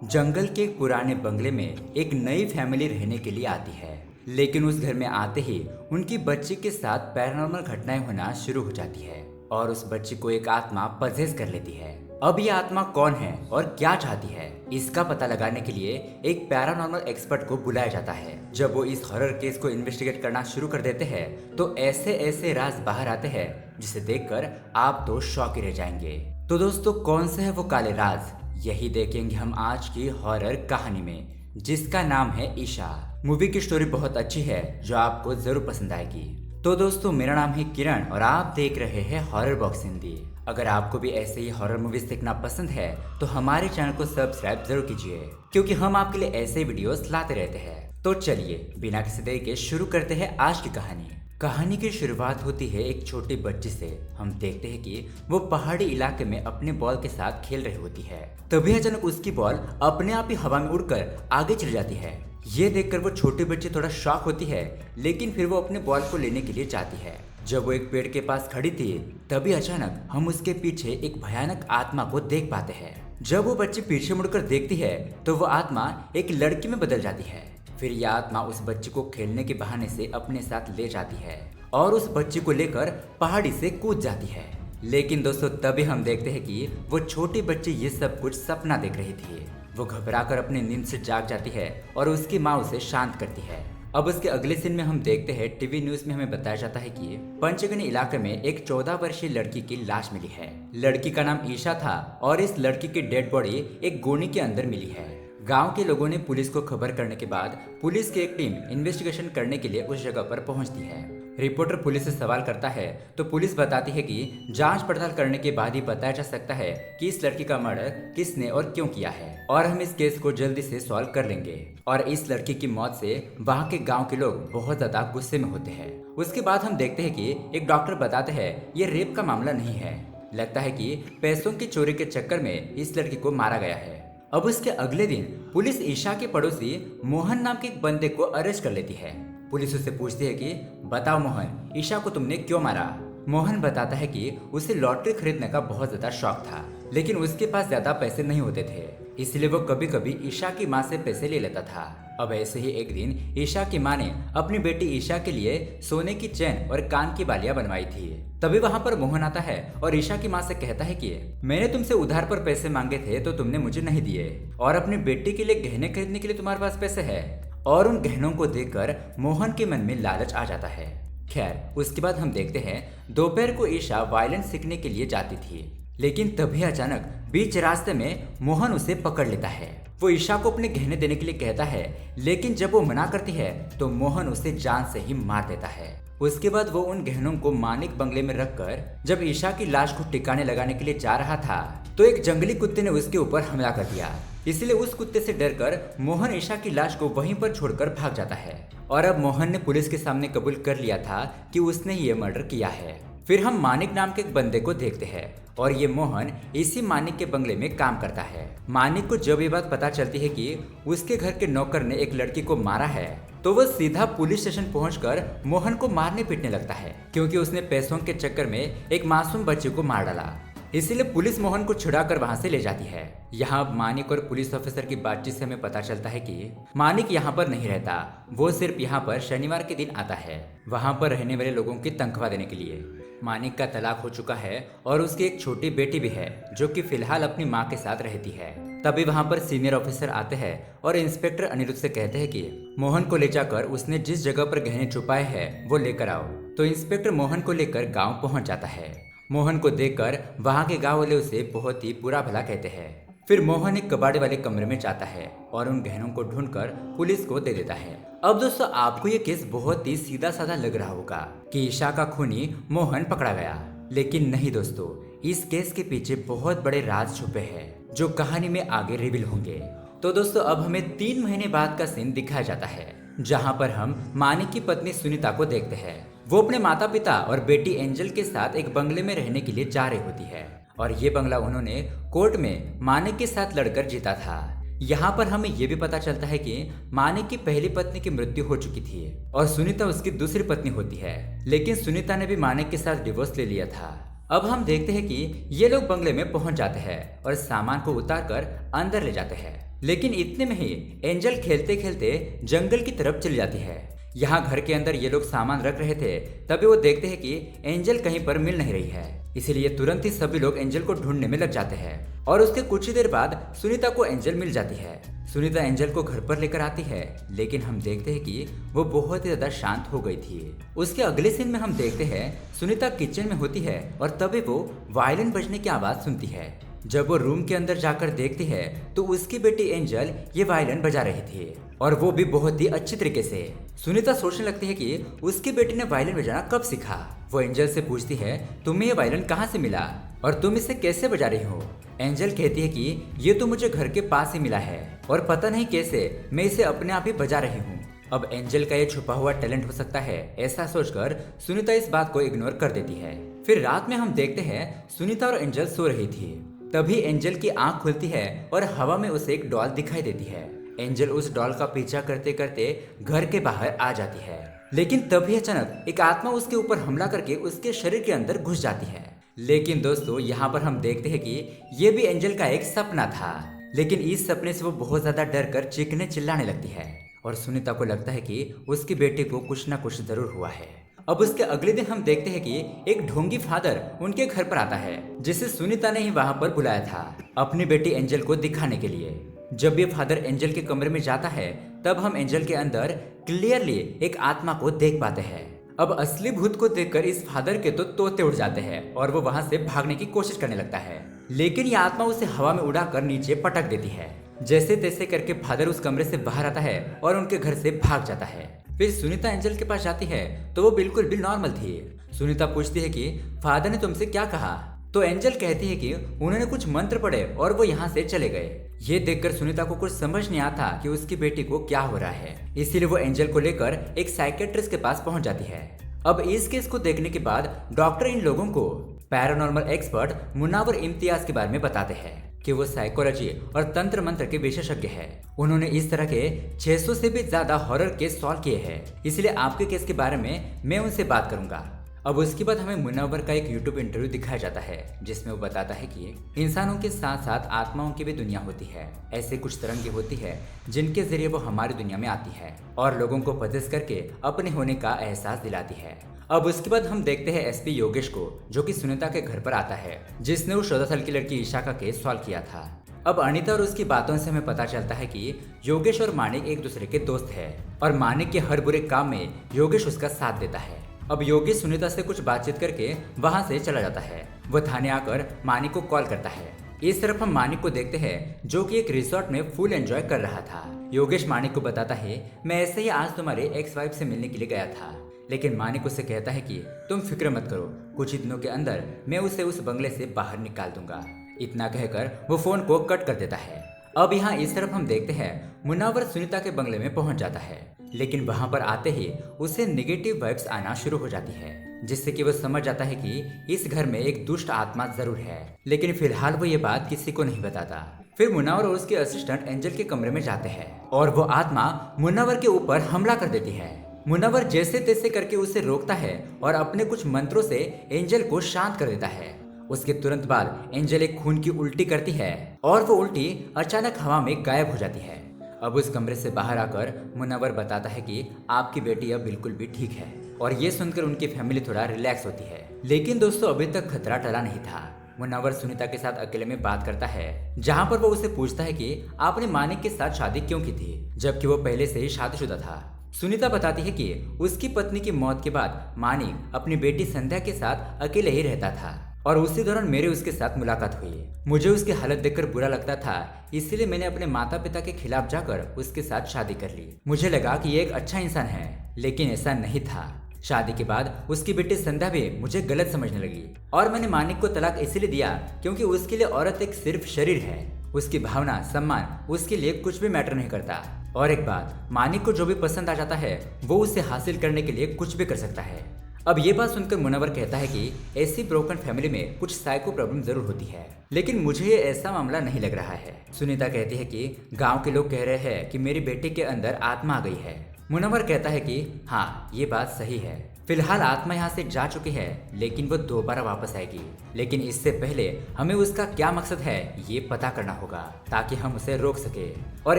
जंगल के एक पुराने बंगले में एक नई फैमिली रहने के लिए आती है। लेकिन उस घर में आते ही उनकी बच्ची के साथ पैरानॉर्मल घटनाएं होना शुरू हो जाती है और उस बच्ची को एक आत्मा पजेस कर लेती है। अब ये आत्मा कौन है और क्या चाहती है, इसका पता लगाने के लिए एक पैरानॉर्मल एक्सपर्ट को बुलाया जाता है। जब वो इस हॉरर केस को इन्वेस्टिगेट करना शुरू कर देते हैं तो ऐसे ऐसे राज बाहर आते हैं जिसे देखकर आप तो शॉक ही रह जाएंगे। तो दोस्तों, कौन से है वो काले राज, यही देखेंगे हम आज की हॉरर कहानी में, जिसका नाम है ईशा। मूवी की स्टोरी बहुत अच्छी है जो आपको जरूर पसंद आएगी। तो दोस्तों, मेरा नाम है किरण और आप देख रहे हैं हॉरर बॉक्स हिंदी। अगर आपको भी ऐसे ही हॉरर मूवीज देखना पसंद है तो हमारे चैनल को सब्सक्राइब जरूर कीजिए, क्योंकि हम आपके लिए ऐसे वीडियोस लाते रहते हैं। तो चलिए बिना किसी देरी के शुरू करते हैं आज की कहानी। कहानी की शुरुआत होती है एक छोटी बच्ची से। हम देखते हैं कि वो पहाड़ी इलाके में अपने बॉल के साथ खेल रही होती है। तभी अचानक उसकी बॉल अपने आप ही हवा में उड़कर आगे चली जाती है। ये देखकर वो छोटी बच्ची थोड़ा शॉक होती है, लेकिन फिर वो अपने बॉल को लेने के लिए जाती है। जब वो एक पेड़ के पास खड़ी थी तभी अचानक हम उसके पीछे एक भयानक आत्मा को देख पाते हैं। जब वो बच्ची पीछे मुड़कर देखती है तो वो आत्मा एक लड़की में बदल जाती है। फिर यह आत्मा उस बच्ची को खेलने के बहाने से अपने साथ ले जाती है और उस बच्ची को लेकर पहाड़ी से कूद जाती है। लेकिन दोस्तों, तभी हम देखते हैं कि वो छोटी बच्ची ये सब कुछ सपना देख रही थी। वो घबराकर अपनी नींद से जाग जाती है और उसकी माँ उसे शांत करती है। अब उसके अगले सीन में हम देखते हैं टीवी न्यूज में हमें बताया जाता है कि पंचगनी इलाके में एक 14 वर्षीय लड़की की लाश मिली है। लड़की का नाम ईशा था और इस लड़की की डेड बॉडी एक गोनी के अंदर मिली है। गांव के लोगों ने पुलिस को खबर करने के बाद पुलिस की एक टीम इन्वेस्टिगेशन करने के लिए उस जगह पर पहुंचती है। रिपोर्टर पुलिस से सवाल करता है तो पुलिस बताती है कि जांच पड़ताल करने के बाद ही बताया जा सकता है कि इस लड़की का मर्डर किसने और क्यों किया है, और हम इस केस को जल्दी से सॉल्व कर लेंगे। और इस लड़की की मौत से वहाँ के गाँव के लोग बहुत ज्यादा गुस्से में होते हैं। उसके बाद हम देखते हैं कि एक डॉक्टर बताते हैं ये रेप का मामला नहीं है, लगता है कि पैसों की चोरी के चक्कर में इस लड़की को मारा गया है। अब उसके अगले दिन पुलिस ईशा के पड़ोसी मोहन नाम के एक बंदे को अरेस्ट कर लेती है। पुलिस उससे पूछती है कि बताओ मोहन, ईशा को तुमने क्यों मारा। मोहन बताता है कि उसे लॉटरी खरीदने का बहुत ज्यादा शौक था, लेकिन उसके पास ज्यादा पैसे नहीं होते थे, इसलिए वो कभी कभी ईशा की माँ से पैसे ले लेता था। अब ऐसे ही एक दिन ईशा की माँ ने अपनी बेटी ईशा के लिए सोने की चेन और कान की बालियां बनवाई थी। तभी वहाँ पर मोहन आता है और ईशा की माँ से कहता है कि मैंने तुमसे उधार पर पैसे मांगे थे तो तुमने मुझे नहीं दिए, और अपनी बेटी के लिए गहने खरीदने के लिए तुम्हारे पास पैसे है। और उन गहनों को देखकर मोहन के मन में लालच आ जाता है। खैर, उसके बाद हम देखते हैं दोपहर को ईशा वायलिन सीखने के लिए जाती थी, लेकिन तभी अचानक बीच रास्ते में मोहन उसे पकड़ लेता है। वो ईशा को अपने गहने देने के लिए कहता है, लेकिन जब वो मना करती है तो मोहन उसे जान से ही मार देता है। उसके बाद वो उन गहनों को मानिक बंगले में रखकर जब ईशा की लाश को ठिकाने लगाने के लिए जा रहा था तो एक जंगली कुत्ते ने उसके ऊपर हमला कर दिया। इसलिए उस कुत्ते से डरकर मोहन ईशा की लाश को वहीं पर छोड़कर भाग जाता है। और अब मोहन ने पुलिस के सामने कबूल कर लिया था कि उसने ये मर्डर किया है। फिर हम मानिक नाम के एक बंदे को देखते हैं और ये मोहन इसी मानिक के बंगले में काम करता है। मानिक को जब ये बात पता चलती है कि उसके घर के नौकर ने एक लड़की को मारा है तो वह सीधा पुलिस स्टेशन पहुंचकर मोहन को मारने पीटने लगता है, क्योंकि उसने पैसों के चक्कर में एक मासूम बच्चे को मार डाला। इसीलिए पुलिस मोहन को छुड़ाकर वहां से ले जाती है। यहाँ मानिक और पुलिस ऑफिसर की बातचीत से हमें पता चलता है कि मानिक यहाँ पर नहीं रहता, वो सिर्फ यहाँ पर शनिवार के दिन आता है, वहां पर रहने वाले लोगों की तनख्वाह देने के लिए। मानिक का तलाक हो चुका है और उसकी एक छोटी बेटी भी है जो कि फिलहाल अपनी माँ के साथ रहती है। तभी वहाँ पर सीनियर ऑफिसर आते हैं और इंस्पेक्टर अनिरुद्ध से कहते हैं कि मोहन को ले जाकर उसने जिस जगह पर गहने छुपाए हैं वो लेकर आओ। तो इंस्पेक्टर मोहन को लेकर गाँव पहुँच जाता है। मोहन को देखकर वहाँ के गाँव वाले उसे बहुत ही बुरा भला कहते हैं। फिर मोहन एक कबाड़े वाले कमरे में जाता है और उन गहनों को ढूंढकर पुलिस को दे देता है। अब दोस्तों, आपको ये केस बहुत ही सीधा साधा लग रहा होगा कि ईशा का खूनी मोहन पकड़ा गया, लेकिन नहीं दोस्तों, इस केस के पीछे बहुत बड़े राज छुपे हैं जो कहानी में आगे रिवील होंगे। तो दोस्तों, अब हमें 3 महीने बाद का सीन दिखाया जाता है जहाँ पर हम मानिक की पत्नी सुनीता को देखते हैं। वो अपने माता पिता और बेटी एंजल के साथ एक बंगले में रहने के लिए जा रही होती है, और ये बंगला उन्होंने कोर्ट में मानिक के साथ लड़कर जीता था। यहाँ पर हमें ये भी पता चलता है कि मानिक की पहली पत्नी की मृत्यु हो चुकी थी और सुनीता उसकी दूसरी पत्नी होती है, लेकिन सुनीता ने भी मानिक के साथ डिवोर्स ले लिया था। अब हम देखते हैं कि ये लोग बंगले में पहुंच जाते हैं और सामान को उतार कर अंदर ले जाते हैं। लेकिन इतने में ही एंजल खेलते खेलते जंगल की तरफ चली जाती है। यहाँ घर के अंदर ये लोग सामान रख रहे थे, तभी वो देखते हैं कि एंजल कहीं पर मिल नहीं रही है। इसीलिए तुरंत ही सभी लोग एंजल को ढूंढने में लग जाते हैं और उसके कुछ ही देर बाद सुनीता को एंजल मिल जाती है। सुनीता एंजल को घर पर लेकर आती है, लेकिन हम देखते हैं कि वो बहुत ही ज्यादा शांत हो गई थी। उसके अगले सीन में हम देखते हैं सुनीता किचन में होती है और तभी वो वायलिन बजने की आवाज सुनती है। जब वो रूम के अंदर जाकर देखती है तो उसकी बेटी एंजल ये वायलिन बजा रही थी और वो भी बहुत ही अच्छी तरीके से। सुनीता सोचने लगती है कि उसकी बेटी ने वायलिन बजाना कब सीखा। वो एंजल से पूछती है, तुम्हें ये वायलिन कहाँ से मिला और तुम इसे कैसे बजा रही हो। एंजल कहती है कि ये तो मुझे घर के पास ही मिला है और पता नहीं कैसे मैं इसे अपने आप ही बजा रही हूँ। अब एंजल का ये छुपा हुआ टैलेंट हो सकता है, ऐसा सोचकर सुनीता इस बात को इग्नोर कर देती है। फिर रात में हम देखते हैं सुनीता और एंजल सो रही थी। तभी एंजल की आंख खुलती है और हवा में उसे एक डॉल दिखाई देती है। एंजल उस डॉल का पीछा करते करते घर के बाहर आ जाती है, लेकिन तभी अचानक एक आत्मा उसके ऊपर हमला करके उसके शरीर के अंदर घुस जाती है। लेकिन दोस्तों यहाँ पर हम देखते हैं कि ये भी एंजल का एक सपना था, लेकिन इस सपने से वो बहुत ज्यादा डर कर चीखने चिल्लाने लगती है और सुनीता को लगता है कि उसकी बेटी को कुछ ना कुछ जरूर हुआ है। अब उसके अगले दिन हम देखते हैं कि एक ढोंगी फादर उनके घर पर आता है, जिसे सुनीता ने ही वहां पर बुलाया था अपनी बेटी एंजल को दिखाने के लिए। जब ये फादर एंजल के कमरे में जाता है तब हम एंजल के अंदर क्लियरली एक आत्मा को देख पाते हैं। अब असली भूत को देखकर इस फादर के तो तोते उड़ जाते हैं और वो वहां से भागने की कोशिश करने लगता है, लेकिन ये आत्मा उसे हवा में उड़ाकर नीचे पटक देती है। जैसे तैसे करके फादर उस कमरे से बाहर आता है और उनके घर से भाग जाता है। फिर सुनीता एंजल के पास जाती है तो वो बिल्कुल भी नॉर्मल थी। सुनीता पूछती है कि फादर ने तुमसे क्या कहा, तो एंजल कहती है कि उन्होंने कुछ मंत्र पढ़े और वो यहाँ से चले गए। ये देखकर सुनीता को कुछ समझ नहीं आता कि उसकी बेटी को क्या हो रहा है, इसीलिए वो एंजल को लेकर एक साइकेट्रिस्ट के पास पहुंच जाती है। अब इस केस को देखने के बाद डॉक्टर इन लोगों को पैरानॉर्मल एक्सपर्ट मुनावर इम्तियाज के बारे में बताते हैं कि वो साइकोलॉजी और तंत्र मंत्र के विशेषज्ञ है। उन्होंने इस तरह के 600 से भी ज्यादा हॉरर केस सॉल्व किए हैं, इसलिए आपके केस के बारे में मैं उनसे बात करूंगा। अब उसके बाद हमें मुनव्वर का एक यूट्यूब इंटरव्यू दिखाया जाता है, जिसमें वो बताता है कि इंसानों के साथ साथ आत्माओं की भी दुनिया होती है। ऐसे कुछ तरंगे होती है जिनके जरिए वो हमारी दुनिया में आती है और लोगों को पजेस करके अपने होने का एहसास दिलाती है। अब उसके बाद हम देखते हैं एसपी योगेश को, जो कि सुनीता के घर पर आता है, जिसने उस 14 साल की लड़की ईशा का केस सॉल्व किया था। अब अनीता और उसकी बातों से हमें पता चलता है कि योगेश और मानिक एक दूसरे के दोस्त है और मानिक के हर बुरे काम में योगेश उसका साथ देता है। अब योगेश सुनीता से कुछ बातचीत करके वहां से चला जाता है। वह थाने आकर मानिक को कॉल करता है। इस तरफ हम मानिक को देखते हैं, जो कि एक रिसोर्ट में फुल एंजॉय कर रहा था। योगेश मानिक को बताता है, मैं ऐसे ही आज तुम्हारे एक्स वाइफ से मिलने के लिए गया था, लेकिन मानिक उसे कहता है कि तुम फिक्र मत करो, कुछ ही दिनों के अंदर मैं उसे उस बंगले से बाहर निकाल दूंगा। इतना कहकर वो फोन को कट कर देता है। अब यहाँ इस तरफ हम देखते हैं मुनव्वर सुनीता के बंगले में पहुंच जाता है, लेकिन वहां पर आते ही उसे नेगेटिव वाइब्स आना शुरू हो जाती है, जिससे कि वो समझ जाता है कि इस घर में एक दुष्ट आत्मा जरूर है, लेकिन फिलहाल वो ये बात किसी को नहीं बताता। फिर मुनव्वर और उसके असिस्टेंट एंजल के कमरे में जाते हैं और वो आत्मा मुनव्वर के ऊपर हमला कर देती है। मुनव्वर जैसे तैसे करके उसे रोकता है और अपने कुछ मंत्रों से एंजल को शांत कर देता है। उसके तुरंत बाद एंजल एक खून की उल्टी करती है और वो उल्टी अचानक हवा में गायब हो जाती है। अब उस कमरे से बाहर आकर मुनव्वर बताता है कि आपकी बेटी अब बिल्कुल भी ठीक है, और ये सुनकर उनकी फैमिली थोड़ा रिलैक्स होती है। लेकिन दोस्तों अभी तक खतरा टला नहीं था। मुनव्वर सुनीता के साथ अकेले में बात करता है, जहाँ पर वो उसे पूछता है कि आपने मानिक के साथ शादी क्यों की थी, जबकि वो पहले से ही शादीशुदा था। सुनीता बताती है कि उसकी पत्नी की मौत के बाद मानिक अपनी बेटी संध्या के साथ अकेले ही रहता था और उसी दौरान मेरे उसके साथ मुलाकात हुई। मुझे उसकी हालत देखकर बुरा लगता था, इसलिए मैंने अपने माता पिता के खिलाफ जाकर उसके साथ शादी कर ली। मुझे लगा कि ये एक अच्छा इंसान है, लेकिन ऐसा नहीं था। शादी के बाद उसकी बेटी संध्या भी मुझे गलत समझने लगी और मैंने मानिक को तलाक इसलिए दिया क्योंकि उसके लिए औरत एक सिर्फ शरीर है, उसकी भावना सम्मान उसके लिए कुछ भी मैटर नहीं करता। और एक बात, मानिक को जो भी पसंद आ जाता है वो उसे हासिल करने के लिए कुछ भी कर सकता है। अब ये बात सुनकर मुनव्वर कहता है कि ऐसी ब्रोकन फैमिली में कुछ साइको प्रॉब्लम जरूर होती है, लेकिन मुझे ये ऐसा मामला नहीं लग रहा है। सुनीता कहती है कि गांव के लोग कह रहे हैं कि मेरी बेटी के अंदर आत्मा आ गई है। मुनव्वर कहता है कि हाँ ये बात सही है। फिलहाल आत्मा यहाँ से जा चुकी है, लेकिन वो दोबारा वापस आएगी। लेकिन इससे पहले हमें उसका क्या मकसद है ये पता करना होगा, ताकि हम उसे रोक सके। और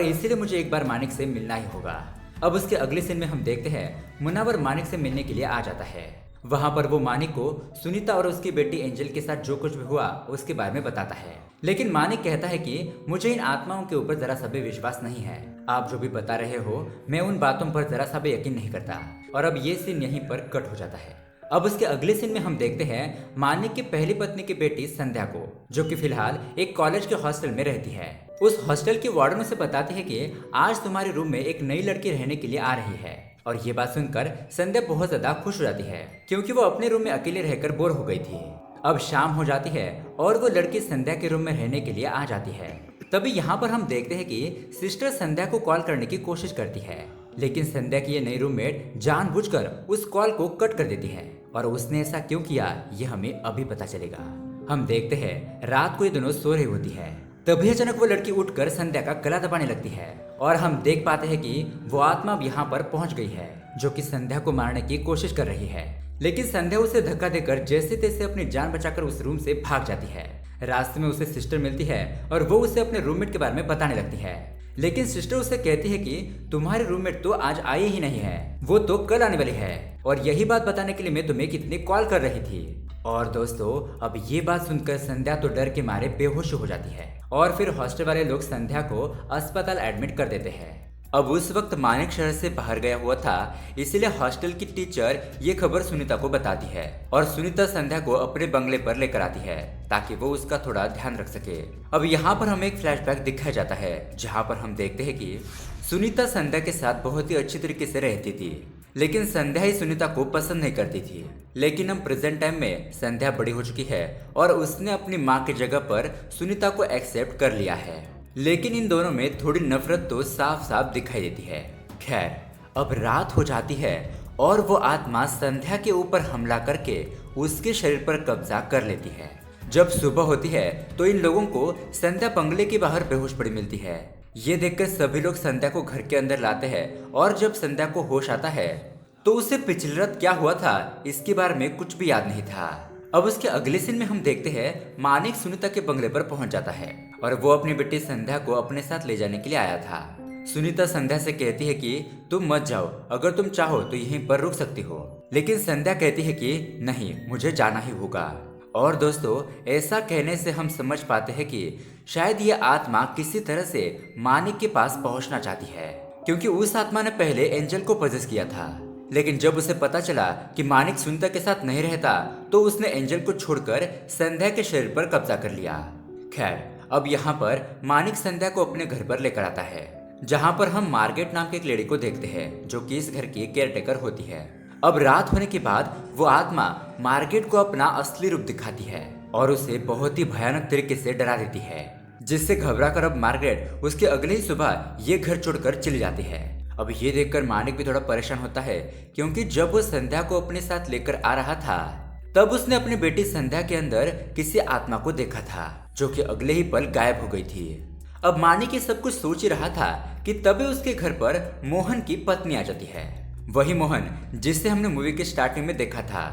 इसीलिए मुझे एक बार मानिक से मिलना ही होगा। अब उसके अगले सीन में हम देखते हैं मुनव्वर मानिक से मिलने के लिए आ जाता है। वहाँ पर वो मानिक को सुनीता और उसकी बेटी एंजल के साथ जो कुछ भी हुआ उसके बारे में बताता है। लेकिन मानिक कहता है कि मुझे इन आत्माओं के ऊपर जरा सा भी विश्वास नहीं है। आप जो भी बता रहे हो मैं उन बातों पर जरा सा भी यकीन नहीं करता। और अब ये सीन यहीं पर कट हो जाता है। अब उसके अगले सीन में हम देखते हैं मानिक की पहली पत्नी की बेटी संध्या को, जो कि फिलहाल एक कॉलेज के हॉस्टल में रहती है। उस हॉस्टल के वार्डन से बताती है कि आज तुम्हारे रूम में एक नई लड़की रहने के लिए आ रही है। और ये बात सुनकर संध्या बहुत ज्यादा खुश हो जाती है, क्योंकि वो अपने रूम में अकेले रहकर बोर हो गई थी। अब शाम हो जाती है और वो लड़की संध्या के रूम में रहने के लिए आ जाती है। तभी यहाँ पर हम देखते हैं कि सिस्टर संध्या को कॉल करने की कोशिश करती है, लेकिन संध्या की ये नई रूममेट जानबूझकर उस कॉल को कट कर देती है। और उसने ऐसा क्यों किया ये हमें अभी पता चलेगा। हम देखते हैं रात को ये दोनों सो रही होती है। तभी अचानक वो लड़की उठकर संध्या का गला दबाने लगती है और हम देख पाते हैं कि वो आत्मा अब यहाँ पर पहुंच गई है, जो कि संध्या को मारने की कोशिश कर रही है। लेकिन संध्या उसे धक्का देकर जैसे तैसे अपनी जान बचाकर उस रूम से भाग जाती है। रास्ते में उसे सिस्टर मिलती है और वो उसे अपने रूममेट के बारे में बताने लगती है। लेकिन सिस्टर उसे कहती है कि तुम्हारे रूममेट तो आज आई ही नहीं है, वो तो कल आने वाली है। और यही बात बताने के लिए मैं तुम्हें कितनी कॉल कर रही थी। और दोस्तों अब ये बात सुनकर संध्या तो डर के मारे बेहोश हो जाती है और फिर हॉस्टल वाले लोग संध्या को अस्पताल एडमिट कर देते हैं। अब उस वक्त मानिक शहर से बाहर गया हुआ था, इसलिए हॉस्टल की टीचर ये खबर सुनीता को बताती है और सुनीता संध्या को अपने बंगले पर लेकर आती है ताकि वो उसका थोड़ा ध्यान रख सके। अब यहाँ पर हमें एक फ्लैशबैक दिखाया जाता है, जहाँ पर हम देखते हैं कि सुनीता संध्या के साथ बहुत ही अच्छी तरीके से रहती थी, लेकिन संध्या ही सुनीता को पसंद नहीं करती थी। लेकिन हम प्रेजेंट टाइम में संध्या बड़ी हो चुकी है और उसने अपनी माँ की जगह पर सुनीता को एक्सेप्ट कर लिया है। लेकिन इन दोनों में थोड़ी नफरत तो साफ साफ दिखाई देती है। खैर अब रात हो जाती है और वो आत्मा संध्या के ऊपर हमला करके उसके शरीर पर कब्जा कर लेती है। जब सुबह होती है तो इन लोगों को संध्या बंगले के बाहर बेहोश पड़ी मिलती है। ये देखकर सभी लोग संध्या को घर के अंदर लाते हैं और जब संध्या को होश आता है तो उसे पिछली रात क्या हुआ था इसके बारे में कुछ भी याद नहीं था। अब उसके अगले सीन में हम देखते हैं मानिक सुनीता के बंगले पर पहुंच जाता है और वो अपनी बेटी संध्या को अपने साथ ले जाने के लिए आया था। सुनीता संध्या से कहती है कि तुम मत जाओ, अगर तुम चाहो तो यहीं पर रुक सकती हो। लेकिन संध्या कहती है कि नहीं, मुझे जाना ही होगा। और दोस्तों ऐसा कहने से हम समझ पाते हैं कि शायद ये आत्मा किसी तरह से मानिक के पास पहुंचना चाहती है, क्योंकि उस आत्मा ने पहले एंजल को पजेस किया था। लेकिन जब उसे पता चला कि मानिक सुनीता के साथ नहीं रहता तो उसने एंजल को छोड़कर संध्या के शरीर पर कब्जा कर लिया। खैर अब यहाँ पर मानिक संध्या को अपने घर पर लेकर आता है, जहाँ पर हम मार्गेट नाम के एक लेडी को देखते हैं जो कि इस घर की केयरटेकर होती है। अब रात होने के बाद वो आत्मा मार्गेट को अपना असली रूप दिखाती है और उसे बहुत ही भयानक तरीके से डरा देती है, जिससे घबराकर अब मार्गरेट उसके अगले ही सुबह ये घर छोड़कर चली जाती है। अब ये देखकर मानिक भी थोड़ा परेशान होता है, क्योंकि जब वो संध्या को अपने साथ लेकर आ रहा था तब उसने अपनी बेटी संध्या के अंदर किसी आत्मा को देखा था जो कि अगले ही पल गायब हो गई थी। अब मानिक ये सब कुछ सोच ही रहा था कि तभी उसके घर पर मोहन की पत्नी आ जाती है। वही मोहन जिसे हमने मूवी के स्टार्टिंग में देखा था,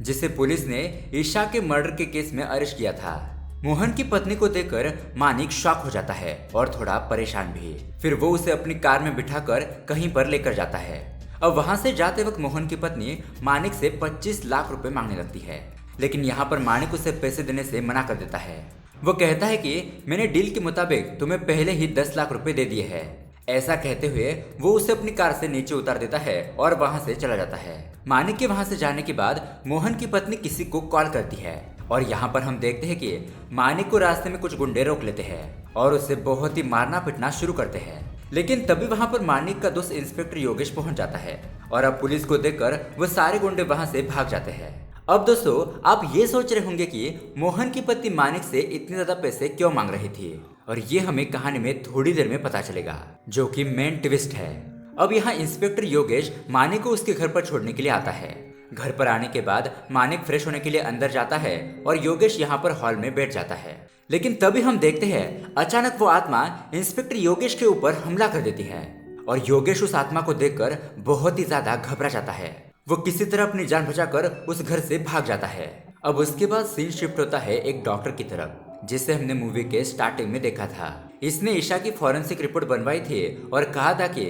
जिसे पुलिस ने ईशा के मर्डर के केस में अरेस्ट किया था। मोहन की पत्नी को देखकर मानिक शॉक हो जाता है और थोड़ा परेशान भी। फिर वो उसे अपनी कार में बिठाकर कहीं पर लेकर जाता है। अब वहां से जाते वक्त मोहन की पत्नी मानिक से 25 लाख रुपए मांगने लगती है, लेकिन यहाँ पर मानिक उसे पैसे देने से मना कर देता है। वो कहता है कि मैंने डील के मुताबिक तुम्हें पहले ही 10 लाख रुपए दे दिए हैं। ऐसा कहते हुए वो उसे अपनी कार से नीचे उतार देता है और वहां से चला जाता है। मानिक के वहां से जाने के बाद मोहन की पत्नी किसी को कॉल करती है और यहाँ पर हम देखते हैं कि मानिक को रास्ते में कुछ गुंडे रोक लेते हैं और उसे बहुत ही मारना पीटना शुरू करते हैं। लेकिन तभी वहां पर मानिक का दोस्त इंस्पेक्टर योगेश पहुंच जाता है और अब पुलिस को देखकर वो सारे गुंडे वहां से भाग जाते हैं। अब दोस्तों आप ये सोच रहे होंगे कि मोहन की पत्नी मानिक से इतने ज्यादा पैसे क्यों मांग रही थी, और ये हमें कहानी में थोड़ी देर में पता चलेगा, जो कि मेन ट्विस्ट है। अब यहाँ इंस्पेक्टर योगेश मानिक को उसके घर पर छोड़ने के लिए आता है। घर पर आने के बाद मानिक फ्रेश होने के लिए अंदर जाता है और योगेश यहाँ पर हॉल में बैठ जाता है। लेकिन तभी हम देखते हैं अचानक वो आत्मा इंस्पेक्टर योगेश के ऊपर हमला कर देती है और योगेश उस आत्मा को देखकर बहुत ही ज्यादा घबरा जाता है। वो किसी तरह अपनी जान बचाकर उस घर से भाग जाता है। अब उसके बाद सीन शिफ्ट होता है एक डॉक्टर की तरफ, जिसे हमने मूवी के स्टार्टिंग में देखा था। इसने ईशा की फॉरेंसिक रिपोर्ट बनवाई थी और कहा था कि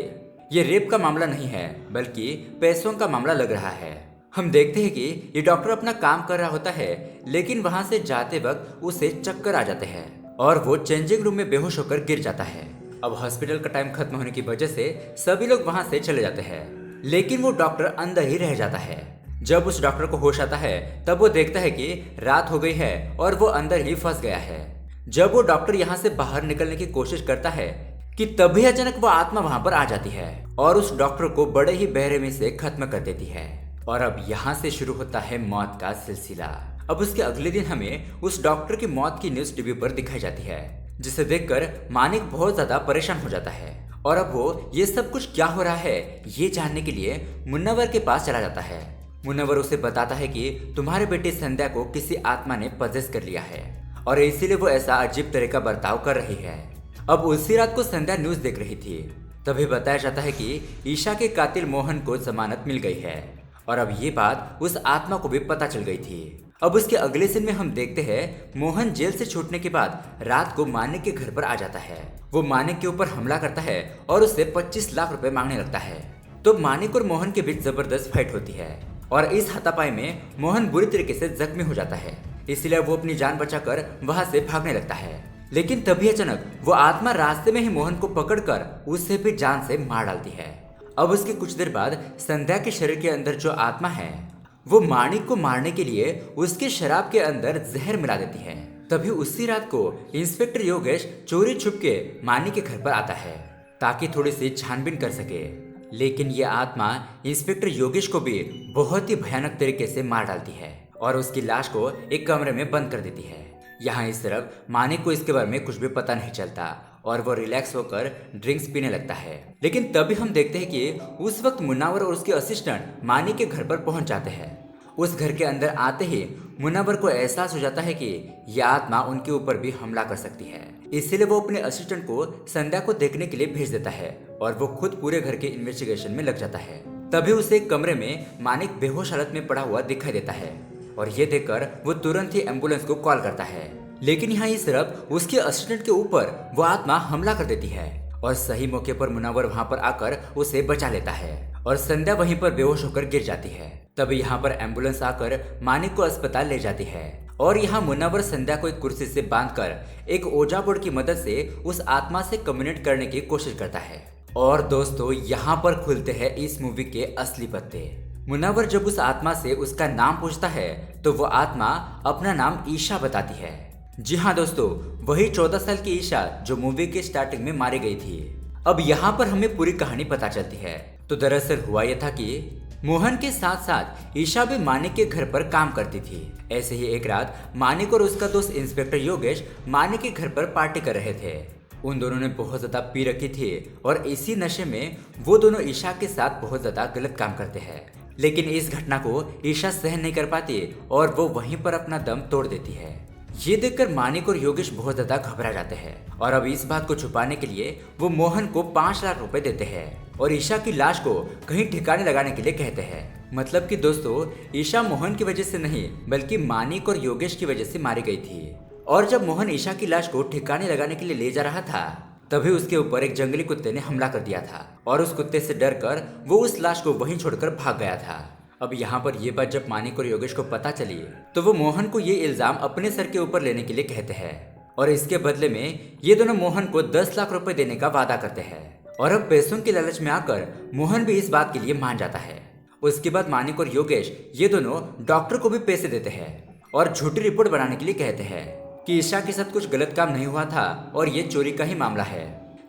ये रेप का मामला नहीं है बल्कि पैसों का मामला लग रहा है। हम देखते हैं कि ये डॉक्टर अपना काम कर रहा होता है, लेकिन वहां से जाते वक्त उसे चक्कर आ जाते हैं और वो चेंजिंग रूम में बेहोश होकर गिर जाता है। अब हॉस्पिटल का टाइम खत्म होने की वजह से सभी लोग वहां से चले जाते हैं, लेकिन वो डॉक्टर अंदर ही रह जाता है। जब उस डॉक्टर को होश आता है तब वो देखता है कि रात हो गई है और वो अंदर ही फंस गया है। जब वो डॉक्टर यहाँ से बाहर निकलने की कोशिश करता है कि तभी अचानक वो आत्मा वहां पर आ जाती है और उस डॉक्टर को बड़े ही बेरहमी से खत्म कर देती है। और अब यहाँ से शुरू होता है मौत का सिलसिला। अब उसके अगले दिन हमें उस डॉक्टर की मौत की न्यूज टीवी पर दिखाई जाती है, जिसे देखकर मानिक बहुत ज्यादा परेशान हो जाता है और अब वो ये सब कुछ क्या हो रहा है ये जानने के लिए मुन्नवर के पास चला जाता है। मुन्नवर उसे बताता है कि तुम्हारे बेटी संध्या को किसी आत्मा ने पजेस कर लिया है और इसीलिए वो ऐसा अजीब तरह का बर्ताव कर रही है। अब उसी रात को संध्या न्यूज देख रही थी, तभी बताया जाता है कि ईशा के कातिल मोहन को जमानत मिल गई है और अब ये बात उस आत्मा को भी पता चल गई थी। अब उसके अगले सीन में हम देखते हैं मोहन जेल से छूटने के बाद रात को मानिक के घर पर आ जाता है। वो मानिक के ऊपर हमला करता है और उससे 25 लाख रुपए मांगने लगता है। तो मानिक और मोहन के बीच जबरदस्त फाइट होती है और इस हाथापाई में मोहन बुरी तरीके से जख्मी हो जाता है, इसलिए वो अपनी जान बचाकर वहां से भागने लगता है। लेकिन तभी अचानक वो आत्मा रास्ते में ही मोहन को पकड़कर उसे भी जान से मार डालती है। अब उसके कुछ देर बाद संध्या के शरीर के अंदर जो आत्मा है वो मानिक को मारने के लिए उसके शराब के अंदर जहर मिला देती है। तभी उसी रात को इंस्पेक्टर योगेश चोरी छुप के मानिक के घर पर आता है ताकि थोड़ी सी छानबीन कर सके, लेकिन ये आत्मा इंस्पेक्टर योगेश को भी बहुत ही भयानक तरीके से मार डालती है और उसकी लाश को एक कमरे में बंद कर देती है। यहाँ इस तरफ मानिक को इसके बारे में कुछ भी पता नहीं चलता और वो रिलैक्स होकर ड्रिंक्स पीने लगता है। लेकिन तभी हम देखते हैं कि उस वक्त मुन्नावर और उसके असिस्टेंट मानिक के घर पर पहुंच जाते हैं। उस घर के अंदर आते ही मुन्नावर को एहसास हो जाता है कि यह आत्मा उनके ऊपर भी हमला कर सकती है, इसीलिए वो अपने असिस्टेंट को संध्या को देखने के लिए भेज देता है और वो खुद पूरे घर के इन्वेस्टिगेशन में लग जाता है। तभी उसे एक कमरे में मानिक बेहोश हालत में पड़ा हुआ दिखाई देता है और ये देखकर वो तुरंत ही एम्बुलेंस को कॉल करता है। लेकिन यहाँ इस तरफ उसके असिस्टेंट के ऊपर वो आत्मा हमला कर देती है और सही मौके पर मुन्नावर वहाँ पर आकर उसे बचा लेता है और संध्या वहीं पर बेहोश होकर गिर जाती है। तभी यहाँ पर एम्बुलेंस आकर मानिक को अस्पताल ले जाती है और यहाँ मुन्नावर संध्या को एक कुर्सी से बांधकर एक ओझा बोर्ड की मदद से उस आत्मा से कम्युनिकेट करने की कोशिश करता है। और दोस्तों यहाँ पर खुलते हैं इस मूवी के असली पत्ते। मुन्नावर जब उस आत्मा से उसका नाम पूछता है तो वो आत्मा अपना नाम ईशा बताती है। जी हाँ दोस्तों, वही 14 साल की ईशा जो मूवी के स्टार्टिंग में मारी गई थी। अब यहाँ पर हमें पूरी कहानी पता चलती है। तो दरअसल हुआ यह था कि मोहन के साथ साथ ईशा भी मानिक के घर पर काम करती थी। ऐसे ही एक रात मानिक और उसका दोस्त इंस्पेक्टर योगेश मानिक के घर पर पार्टी कर रहे थे। उन दोनों ने बहुत ज्यादा पी रखी थी और इसी नशे में वो दोनों ईशा के साथ बहुत ज्यादा गलत काम करते हैं। लेकिन इस घटना को ईशा सहन नहीं कर पाती और वो वहीं पर अपना दम तोड़ देती है। ये देखकर मानिक और योगेश बहुत ज्यादा घबरा जाते हैं और अब इस बात को छुपाने के लिए वो मोहन को 5 लाख रुपए देते हैं और ईशा की लाश को कहीं ठिकाने लगाने के लिए कहते हैं। मतलब कि दोस्तों, ईशा मोहन की वजह से नहीं बल्कि मानिक और योगेश की वजह से मारी गई थी। और जब मोहन ईशा की लाश को ठिकाने लगाने के लिए ले जा रहा था तभी उसके ऊपर एक जंगली कुत्ते ने हमला कर दिया था और उस कुत्ते से डरकर वो उस लाश को वहीं छोड़कर भाग गया था। अब यहाँ पर ये बात जब मानिक और योगेश को पता चली तो वो मोहन को ये इल्जाम अपने सर के ऊपर लेने के लिए कहते हैं और इसके बदले में ये दोनों मोहन को 10 लाख रुपए देने का वादा करते हैं। और अब पैसों के लालच में आकर मोहन भी इस बात के लिए मान जाता है। उसके बाद मानिक और योगेश ये दोनों डॉक्टर को भी पैसे देते हैं और झूठी रिपोर्ट बनाने के लिए कहते हैं कि ईशा के साथ कुछ गलत काम नहीं हुआ था और ये चोरी का ही मामला है।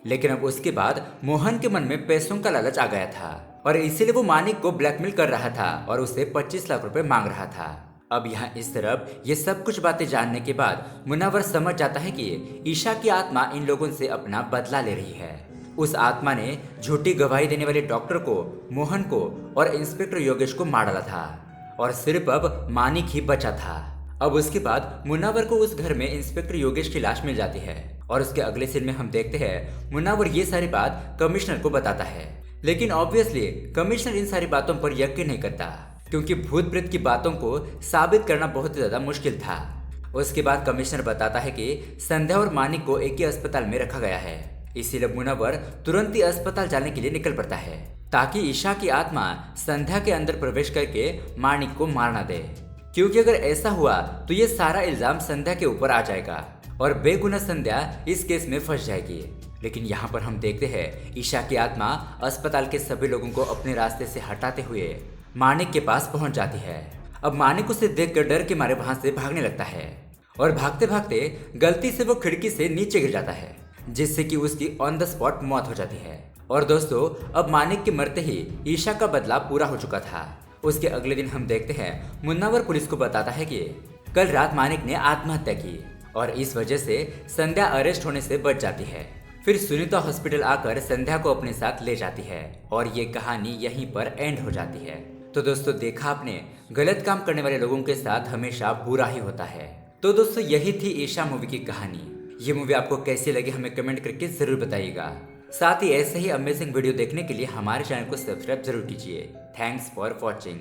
लेकिन अब उसके बाद मोहन के मन में पैसों का लालच आ गया था और इसीलिए वो मानिक को ब्लैकमेल कर रहा था और उससे 25 लाख रुपए मांग रहा था। अब यहाँ इस तरफ ये सब कुछ बातें जानने के बाद मुन्नावर समझ जाता है कि ईशा की आत्मा इन लोगों से अपना बदला ले रही है। उस आत्मा ने झूठी गवाही देने वाले डॉक्टर को, मोहन को और इंस्पेक्टर योगेश को मार डाला था और सिर्फ अब मानिक ही बचा था। अब उसके बाद मुन्नावर को उस घर में इंस्पेक्टर योगेश की लाश मिल जाती है और उसके अगले सीन में हम देखते हैं मुन्नावर ये सारी बात कमिश्नर को बताता है। लेकिन ऑब्वियसली कमिश्नर इन सारी बातों पर यकीन नहीं करता, क्योंकि भूत प्रेत की बातों को साबित करना बहुत ही ज्यादा मुश्किल था। उसके बाद कमिश्नर बताता है कि संध्या और मानिक को एक ही अस्पताल में रखा गया है, इसीलिए मुनव्वर तुरंत ही अस्पताल जाने के लिए निकल पड़ता है ताकि ईशा की आत्मा संध्या के अंदर प्रवेश करके मानिक को मार ना दे, क्योंकि अगर ऐसा हुआ तो ये सारा इल्जाम संध्या के ऊपर आ जाएगा और बेगुनाह संध्या इस केस में फंस जाएगी। लेकिन यहाँ पर हम देखते हैं ईशा की आत्मा अस्पताल के सभी लोगों को अपने रास्ते से हटाते हुए मानिक के पास पहुंच जाती है। अब मानिक उसे देखकर डर के मारे वहां से भागने लगता है और भागते भागते गलती से वो खिड़की से नीचे गिर जाता है, जिससे कि उसकी ऑन द स्पॉट मौत हो जाती है। और दोस्तों, अब मानिक के मरते ही ईशा का बदला पूरा हो चुका था। उसके अगले दिन हम देखते हैं मुन्नावर पुलिस को बताता है कि कल रात मानिक ने आत्महत्या की और इस वजह से संध्या अरेस्ट होने से बच जाती है। फिर सुनीता हॉस्पिटल आकर संध्या को अपने साथ ले जाती है और ये कहानी यहीं पर एंड हो जाती है। तो दोस्तों, देखा आपने, गलत काम करने वाले लोगों के साथ हमेशा बुरा ही होता है। तो दोस्तों, यही थी ईशा मूवी की कहानी। ये मूवी आपको कैसी लगी हमें कमेंट करके जरूर बताइएगा। साथ ही ऐसे ही अमेजिंग वीडियो देखने के लिए हमारे चैनल को सब्सक्राइब जरूर कीजिए। Thanks for watching.